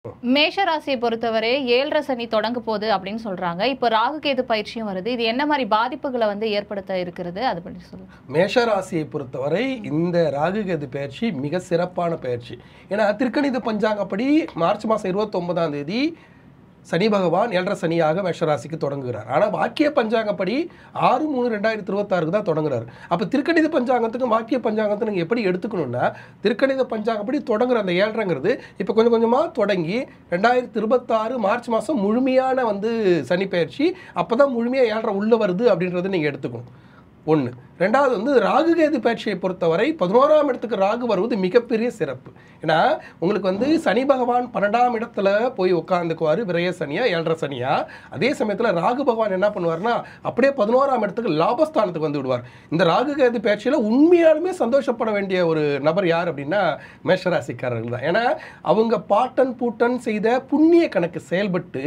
மேஷ ராசியை பொறுத்தவரை 7.5 சனி தொடங்க போகுது அப்படின்னு சொல்றாங்க. இப்போ ராகு கேது பயிற்சியும் வருது. இது என்ன மாதிரி பாதிப்புகளை வந்து ஏற்படுத்த இருக்கிறது, அதை பற்றி சொல்லுங்க. மேஷ ராசியை பொறுத்தவரை இந்த ராகு கேது பயிற்சி மிக சிறப்பான பயிற்சி. ஏன்னா திருக்கணித பஞ்சாங்கப்படி மார்ச் மாதம் 29ஆம் தேதி சனி பகவான் 7.5 சனியாக மேஷராசிக்கு தொடங்குகிறார். ஆனால் வாக்கிய பஞ்சாங்கப்படி 6/3/2026 தான் தொடங்குறாரு. அப்போ திருக்கணித பஞ்சாங்கத்துக்கும் வாக்கிய பஞ்சாங்கத்தை நீங்கள் எப்படி எடுத்துக்கணும்னா, திருக்கணித பஞ்சாங்கப்படி தொடங்குற அந்த 7.5ங்கிறது இப்போ கொஞ்சம் கொஞ்சமாக தொடங்கி 2026 மார்ச் மாதம் முழுமையான சனி பயிற்சி. அப்போ தான் முழுமையாக 7.5 உள்ளே வருது அப்படின்றத நீங்கள் எடுத்துக்கணும். ஒன்று. ரெண்டாவது ராகுகேது பயிற்சியை பொறுத்தவரை 11ஆம் இடத்துக்கு ராகு வருவது மிகப்பெரிய சிறப்பு. ஏன்னா உங்களுக்கு சனி பகவான் 12ஆம் இடத்துல போய் உட்காந்துக்குவார், விரய சனியா 7.5 சனியா. அதே சமயத்தில் ராகு பகவான் என்ன பண்ணுவார்னா அப்படியே 11ஆம் இடத்துக்கு லாபஸ்தானத்துக்கு வந்து விடுவார். இந்த ராகுகேது பயிற்சியில் உண்மையாலுமே சந்தோஷப்பட வேண்டிய ஒரு நபர் யார் அப்படின்னா மேஷராசிக்காரர்கள் தான். ஏன்னா அவங்க பாட்டன் பூட்டன் செய்த புண்ணிய கணக்கு செயல்பட்டு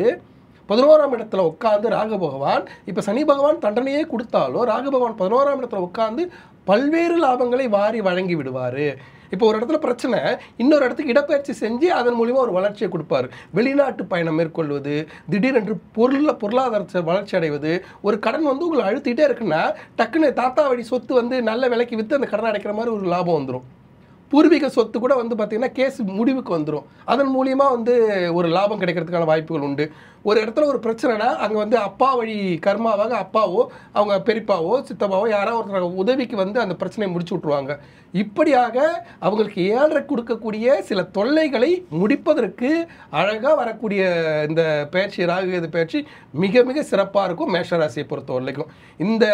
11ஆம் இடத்துல உட்காந்து ராகு பகவான், இப்போ சனி பகவான் தண்டனையே கொடுத்தாலும் ராகு பகவான் 11ஆம் இடத்துல உட்காந்து பல்வேறு லாபங்களை வாரி வழங்கி விடுவார். இப்போ ஒரு இடத்துல பிரச்சனை, இன்னொரு இடத்துக்கு இடப்பெயர்ச்சி செஞ்சு அதன் மூலிமா ஒரு வளர்ச்சியை கொடுப்பார். வெளிநாட்டு பயணம் மேற்கொள்வது, திடீரென்று பொருளாதார வளர்ச்சி அடைவது, ஒரு கடன் உங்களை அழுத்திட்டே இருக்குன்னா டக்குன்னு தாத்தா வழி சொத்து நல்ல விலைக்கு விற்று அந்த கடனை அடைக்கிற மாதிரி ஒரு லாபம் வந்துடும். பூர்வீக சொத்து கூட பார்த்தீங்கன்னா கேஸ் முடிவுக்கு வந்துடும். அதன் மூலியமாக ஒரு லாபம் கிடைக்கிறதுக்கான வாய்ப்புகள் உண்டு. ஒரு இடத்துல ஒரு பிரச்சனைனா அங்கே அப்பா வழி கர்மாவாக அப்பாவோ அவங்க பெரியப்பாவோ சித்தப்பாவோ யாரோ ஒரு உதவிக்கு அந்த பிரச்சனையை முடிச்சு விட்ருவாங்க. இப்படியாக அவங்களுக்கு 7.5 கொடுக்கக்கூடிய சில தொல்லைகளை முடிப்பதற்கு அழகாக வரக்கூடிய இந்த பயிற்சி ராகுகேது பயிற்சி மிக மிக சிறப்பாக இருக்கும். மேஷராசியை பொறுத்த வரைக்கும் இந்த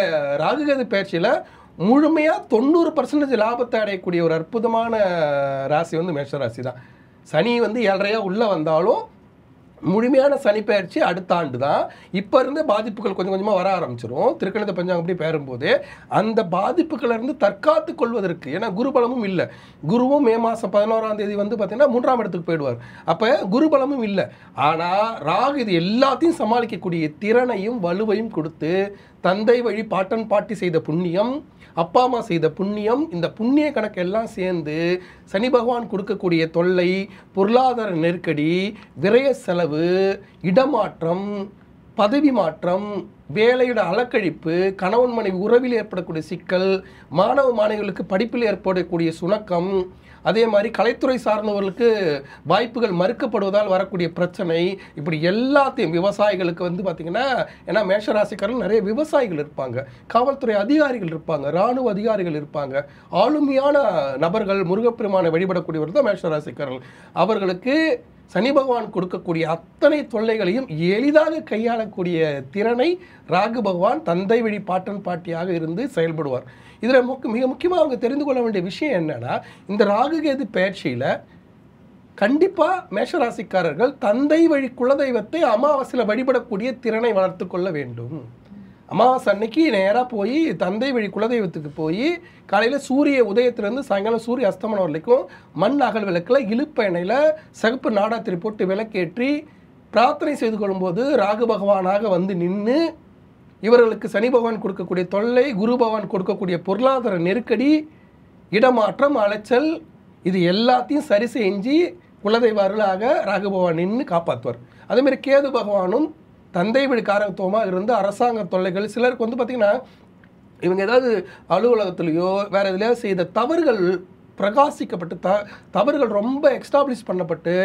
ராகுகேது பயிற்சியில் முழுமையாக 90% லாபத்தை அடையக்கூடிய ஒரு அற்புதமான ராசி மேஷராசி தான். சனி 7.5 உள்ளே வந்தாலும் முழுமையான சனி பயிற்சி அடுத்த ஆண்டு தான். இப்போ இருந்து பாதிப்புகள் கொஞ்சம் கொஞ்சமாக வர ஆரம்பிச்சிடும். திருக்கணித பஞ்சாங்கம் அப்படி பெயரும்போது அந்த பாதிப்புகளிலிருந்து தற்காத்து கொள்வதற்கு, ஏன்னா குருபலமும் இல்லை, குருவும் மே மாதம் 11ஆம் தேதி பார்த்தீங்கன்னா 3ஆம் இடத்துக்கு போயிடுவார். அப்போ குருபலமும் இல்லை. ஆனால் ராகு இது எல்லாத்தையும் சமாளிக்கக்கூடிய திறனையும் வலுவையும் கொடுத்து தந்தை வழி பாட்டன் பாட்டி செய்த புண்ணியம், அப்பா அம்மா செய்த புண்ணியம், இந்த புண்ணிய கணக்கு எல்லாம் சேர்ந்து சனி பகவான் கொடுக்கக்கூடிய தொல்லை, பொருளாதார நெருக்கடி, விரய செலவு, இடமாற்றம், பதவி மாற்றம், வேலையோட அலக்கழிப்பு, கணவன் மனைவி உறவில் ஏற்படக்கூடிய சிக்கல், மாணவ மாணவிகளுக்கு படிப்பில் ஏற்படக்கூடிய சுணக்கம், அதே மாதிரி கலைத்துறை சார்ந்தவர்களுக்கு வாய்ப்புகள் மறுக்கப்படுவதால் வரக்கூடிய பிரச்சனை, இப்படி எல்லாத்தையும் விவசாயிகளுக்கு பார்த்திங்கன்னா, ஏன்னா மேஷராசிக்காரர்கள் நிறைய விவசாயிகள் இருப்பாங்க, காவல்துறை அதிகாரிகள் இருப்பாங்க, இராணுவ அதிகாரிகள் இருப்பாங்க, ஆளுமையான நபர்கள், முருகப்பெருமானை வழிபடக்கூடியவர் தான் மேஷராசிக்காரர்கள். அவர்களுக்கு சனி பகவான் கொடுக்கக்கூடிய அத்தனை தொல்லைகளையும் எளிதாக கையாளக்கூடிய திறனை ராகு பகவான் தந்தை வழி பாட்டன் பாட்டியாக இருந்து செயல்படுவார். இதில் மிக முக்கியமாக அவங்க தெரிந்து கொள்ள வேண்டிய விஷயம் என்னன்னா, இந்த ராகுகேது பயிற்சியில் கண்டிப்பாக மேஷராசிக்காரர்கள் தந்தை வழி குலதெய்வத்தை அமாவாசையில் வழிபடக்கூடிய திறனை வளர்த்து கொள்ள வேண்டும். அமாவாசை அன்னைக்கு நேராக போய் தந்தை வழி குலதெய்வத்துக்கு போய் காலையில் சூரிய உதயத்திலேருந்து சாயங்காலம் சூரிய அஸ்தமனம் வரைக்கும் மண் அகல் விளக்கில் இழுப்ப எண்ணெயில் சிகப்பு நாடாத்திரி போட்டு விளக்கேற்றி பிரார்த்தனை செய்து கொள்ளும்போது ராகு பகவானாக நின்று இவர்களுக்கு சனி பகவான் கொடுக்கக்கூடிய தொல்லை, குரு பகவான் கொடுக்கக்கூடிய பொருளாதார நெருக்கடி, இடமாற்றம், அலைச்சல், இது எல்லாத்தையும் சரி செஞ்சு குலதெய்வ அருளாக ராகு பகவான் நின்று காப்பாற்றுவார். அதேமாதிரி கேது பகவானும் தந்தை வழி காரகத்துவமாக இருந்து அரசாங்க தொல்லைகள், சிலருக்கு பார்த்திங்கன்னா இவங்க ஏதாவது அலுவலகத்துலேயோ வேறு எதுலையாவது செய்த தவறுகள் பிரகாசிக்கப்பட்டு தவறுகள் ரொம்ப எக்ஸ்டாப்ளிஷ் பண்ணப்பட்டு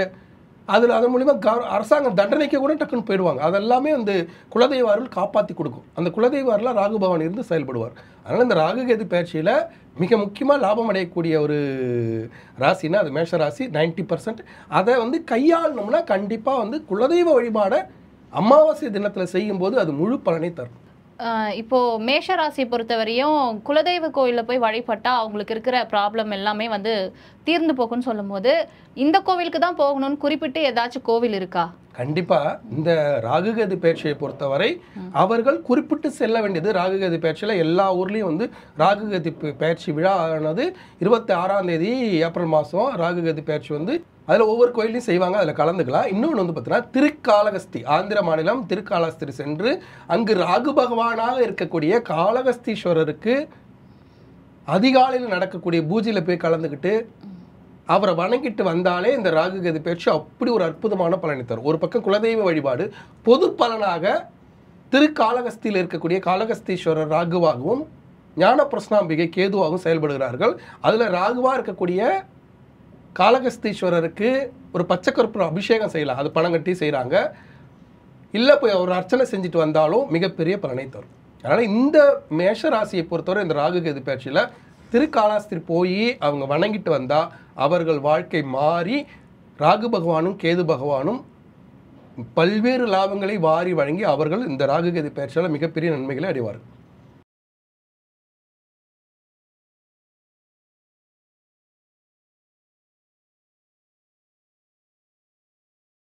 அதன் மூலிமா அரசாங்க தண்டனைக்கு கூட டக்குன்னு போயிடுவாங்க. அதெல்லாமே குலதெய்வ அருள் காப்பாற்றி கொடுக்கும். அந்த குலதெய்வ அருளாக ராகு பகவான் இருந்து செயல்படுவார். அதனால் இந்த ராகுகேது பயிற்சியில் மிக முக்கியமாக லாபம் அடையக்கூடிய ஒரு ராசினா அது மேஷராசி 90%. அதை கையாளணும்னா கண்டிப்பாக குலதெய்வ வழிபாடை அமாவாசை தினத்தில் செய்யும்போது அது முழு பலனை தரும். இப்போ மேஷ ராசியை பொறுத்தவரையும் குலதெய்வ கோயிலில் போய் வழிபட்டா அவங்களுக்கு இருக்கிற ப்ராப்ளம் எல்லாமே தீர்ந்து போகும்னு சொல்லும் போது இந்த கோவிலுக்கு தான் போகணும்னு குறிப்பிட்டு ஏதாச்சும் கோவில் இருக்கா? கண்டிப்பாக இந்த ராகுகேது பயிற்சியை பொறுத்தவரை அவர்கள் குறிப்பிட்டு செல்ல வேண்டியது, ராகுகேது பயிற்சியில் எல்லா ஊர்லேயும் ராகுகேது பயிற்சி விழா ஆனது 26ஆம் தேதி ஏப்ரல் மாதம் ராகுகேது பயிற்சி அதில் ஒவ்வொரு கோயிலையும் செய்வாங்க, அதில் கலந்துக்கலாம். இன்னொன்று பார்த்தீங்கன்னா திருக்காளகஸ்தி, ஆந்திர மாநிலம் திருக்காளஹஸ்தி சென்று அங்கு ராகு பகவானாக இருக்கக்கூடிய காளகஸ்தீஸ்வரருக்கு அதிகாலையில் நடக்கக்கூடிய பூஜையில் போய் கலந்துக்கிட்டு அவரை வணங்கிட்டு வந்தாலே இந்த ராகு கேது பயிற்சி அப்படி ஒரு அற்புதமான பலனை தரும். ஒரு பக்கம் குலதெய்வ வழிபாடு, பொது பலனாக திருக்காளகஸ்தியில் இருக்கக்கூடிய காளகஸ்தீஸ்வரர் ராகுவாகவும் ஞான பிரசனாம்பிகை கேதுவாகவும் செயல்படுகிறார்கள். அதில் ராகுவாக இருக்கக்கூடிய காளகஸ்தீஸ்வரருக்கு ஒரு பச்சை கற்பூரம் அபிஷேகம் செய்யலாம், அது பணம் கட்டி செய்கிறாங்க. இல்லை போய் ஒரு அர்ச்சனை செஞ்சுட்டு வந்தாலும் மிகப்பெரிய பலனை தரும். அதனால் இந்த மேஷ ராசியை பொறுத்தவரை இந்த ராகு கேது பயிற்சியில் திருக்காளாஸ்திரி போய் அவங்க வணங்கிட்டு வந்தால் அவர்கள் வாழ்க்கை மாறி ராகு பகவானும் கேது பகவானும் பல்வேறு லாபங்களை வாரி வழங்கி அவர்கள் இந்த ராகு கேது பயிற்சியால் மிகப்பெரிய நன்மைகளை அடைவார்கள்.